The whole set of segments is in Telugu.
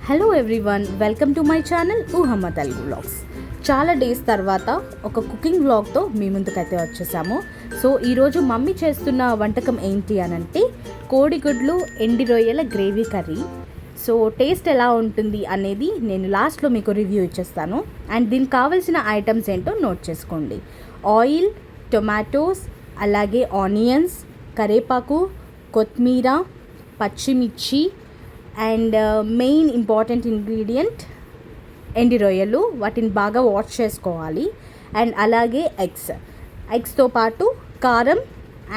Hello everyone, welcome to my channel Oohamma Telugu vlogs. చాలా డేస్ తర్వాత ఒక కుకింగ్ వ్లాగ్తో మీ ముందుకైతే వచ్చేసాము. సో ఈరోజు మమ్మీ చేస్తున్న వంటకం ఏంటి అనంటే కోడిగుడ్లు ఎండి రొయ్యల గ్రేవీ కర్రీ. సో టేస్ట్ ఎలా ఉంటుంది అనేది నేను లాస్ట్లో మీకు రివ్యూ ఇచ్చేస్తాను. అండ్ దీనికి కావాల్సిన ఐటమ్స్ ఏంటో నోట్ చేసుకోండి. ఆయిల్, టొమాటోస్, అలాగే ఆనియన్స్, కరేపాకు, కొత్తిమీర, పచ్చిమిర్చి అండ్ మెయిన్ ఇంపార్టెంట్ ఇంగ్రీడియంట్ ఎండి రొయ్యలు. వాటిని బాగా వాష్ చేసుకోవాలి. అండ్ అలాగే ఎగ్స్తో పాటు కారం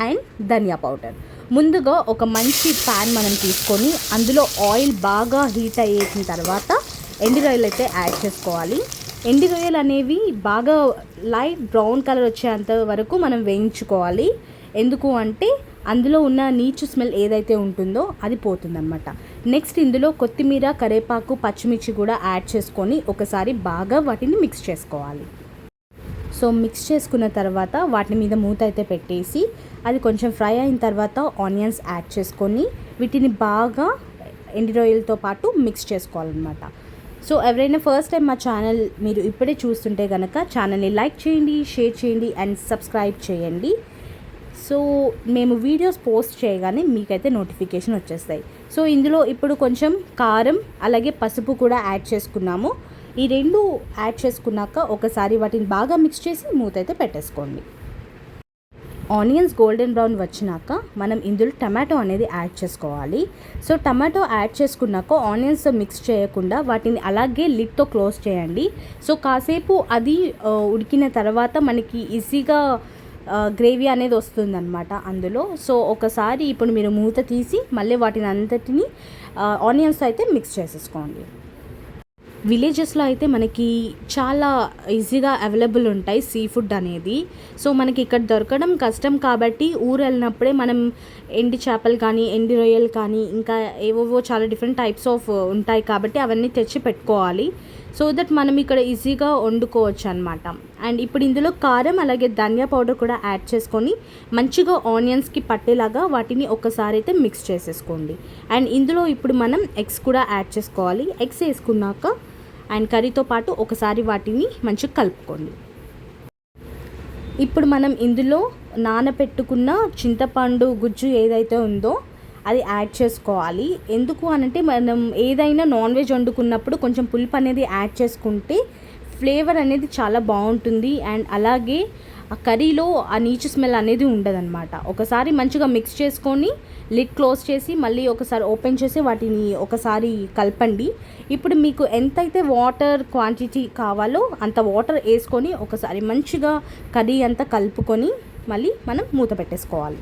అండ్ ధనియా పౌడర్. ముందుగా ఒక మంచి ప్యాన్ మనం తీసుకొని అందులో ఆయిల్ బాగా హీట్ అయ్యేసిన తర్వాత ఎండి రొయ్యలు అయితే యాడ్ చేసుకోవాలి. ఎండి రొయ్యలు అనేవి బాగా లైట్ బ్రౌన్ కలర్ వచ్చేంత వరకు మనం వేయించుకోవాలి. ఎందుకు అంటే అందులో ఉన్న నీచు స్మెల్ ఏదైతే ఉంటుందో అది పోతుందన్నమాట. నెక్స్ట్ ఇందులో కొత్తిమీర, కరేపాకు, పచ్చిమిర్చి కూడా యాడ్ చేసుకొని ఒకసారి బాగా వాటిని మిక్స్ చేసుకోవాలి. సో మిక్స్ చేసుకున్న తర్వాత వాటి మీద మూత అయితే పెట్టేసి అది కొంచెం ఫ్రై అయిన తర్వాత ఆనియన్స్ యాడ్ చేసుకొని వీటిని బాగా ఎండి రొయ్యలతో పాటు మిక్స్ చేసుకోవాలన్నమాట. సో ఎవరైనా ఫస్ట్ టైం మా ఛానల్ మీరు ఇప్పుడే చూస్తుంటే కనుక ఛానల్ని లైక్ చేయండి, షేర్ చేయండి అండ్ సబ్స్క్రైబ్ చేయండి. సో మేము వీడియోస్ పోస్ట్ చేయగానే మీకైతే నోటిఫికేషన్ వచ్చేస్తాయి. సో ఇందులో ఇప్పుడు కొంచెం కారం అలాగే పసుపు కూడా యాడ్ చేసుకున్నాము. ఈ రెండు యాడ్ చేసుకున్నాక ఒకసారి వాటిని బాగా మిక్స్ చేసి మూత అయితే పెట్టేసుకోండి. ఆనియన్స్ గోల్డెన్ బ్రౌన్ వచ్చినాక మనం ఇందులో టమాటో అనేది యాడ్ చేసుకోవాలి. సో టమాటో యాడ్ చేసుకున్నాక ఆనియన్స్ మిక్స్ చేయకుండా వాటిని అలాగే లిడ్తో క్లోజ్ చేయండి. సో కాసేపు అది ఉడికిన తర్వాత మనకి ఈజీగా గ్రేవీ అనేది వస్తుందన్నమాట అందులో. సో ఒకసారి ఇప్పుడు మీరు మూత తీసి మళ్ళీ వాటిని అంతటిని ఆనియన్స్ అయితే మిక్స్ చేసేసుకోండి. విలేజెస్లో అయితే మనకి చాలా ఈజీగా అవైలబుల్ ఉంటాయి సీ ఫుడ్ అనేది. సో మనకి ఇక్కడ దొరకడం కష్టం కాబట్టి ఊరు వెళ్ళినప్పుడే మనం ఎండి చేపలు కానీ, ఎండి రొయ్యలు కానీ, ఇంకా ఏవోవో చాలా డిఫరెంట్ టైప్స్ ఆఫ్ ఉంటాయి కాబట్టి అవన్నీ తెచ్చి పెట్టుకోవాలి. సో దట్ మనం ఇక్కడ ఈజీగా వండుకోవచ్చు అనమాట. అండ్ ఇప్పుడు ఇందులో కారం అలాగే ధనియా పౌడర్ కూడా యాడ్ చేసుకొని మంచిగా ఆనియన్స్కి పట్టేలాగా వాటిని ఒకసారి అయితే మిక్స్ చేసేసుకోండి. అండ్ ఇందులో ఇప్పుడు మనం ఎగ్స్ కూడా యాడ్ చేసుకోవాలి. ఎగ్స్ వేసుకున్నాక అండ్ కర్రీతో పాటు ఒకసారి వాటిని మంచిగా కలుపుకోండి. ఇప్పుడు మనం ఇందులో నానబెట్టుకున్న చింతపండు గుజ్జు ఏదైతే ఉందో అది యాడ్ చేసుకోవాలి. ఎందుకు అనంటే మనం ఏదైనా నాన్ వెజ్ వండుకున్నప్పుడు కొంచెం పులుపు అనేది యాడ్ చేసుకుంటే ఫ్లేవర్ అనేది చాలా బాగుంటుంది. అండ్ అలాగే ఆ కర్రీలో ఆ నీచు స్మెల్ అనేది ఉండదన్నమాట. ఒకసారి మంచిగా మిక్స్ చేసుకొని లిడ్ క్లోజ్ చేసి మళ్ళీ ఒకసారి ఓపెన్ చేసి వాటిని ఒకసారి కలపండి. ఇప్పుడు మీకు ఎంతైతే వాటర్ క్వాంటిటీ కావాలో అంత వాటర్ వేసుకొని ఒకసారి మంచిగా కర్రీ అంతా కలుపుకొని మళ్ళీ మనం మూత పెట్టేసుకోవాలి.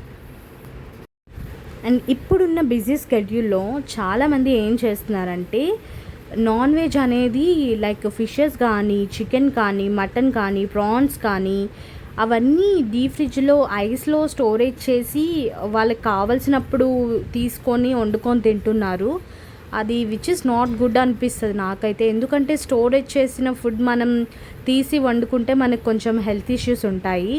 అండ్ ఇప్పుడున్న బిజీ స్కెడ్యూల్లో చాలామంది ఏం చేస్తున్నారంటే నాన్ వెజ్ అనేది లైక్ ఫిషెస్ కానీ, చికెన్ కానీ, మటన్ కానీ, ప్రాన్స్ కానీ అవన్నీ డీప్ ఫ్రిడ్జ్లో ఐస్లో స్టోరేజ్ చేసి వాళ్ళకి కావాల్సినప్పుడు తీసుకొని వండుకొని తింటున్నారు. అది విచ్ ఇస్ నాట్ గుడ్ అనిపిస్తుంది నాకైతే. ఎందుకంటే స్టోరేజ్ చేసిన ఫుడ్ మనం తీసి వండుకుంటే మనకు కొంచెం హెల్త్ ఇష్యూస్ ఉంటాయి.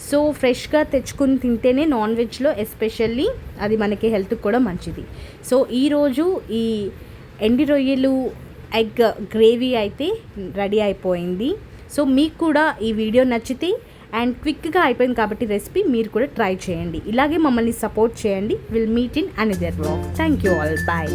సో ఫ్రెష్గా తెచ్చుకుని తింటేనే నాన్ వెజ్లో ఎస్పెషల్లీ అది మనకి హెల్త్కి కూడా మంచిది. సో ఈరోజు ఈ ఎండి రొయ్యలు ఎగ్ గ్రేవీ అయితే రెడీ అయిపోయింది. సో మీకు కూడా ఈ వీడియో నచ్చితే అండ్ క్విక్గా అయిపోయింది కాబట్టి రెసిపీ మీరు కూడా ట్రై చేయండి. ఇలాగే మమ్మల్ని సపోర్ట్ చేయండి. Will meet in another vlog. Thank you all. Bye.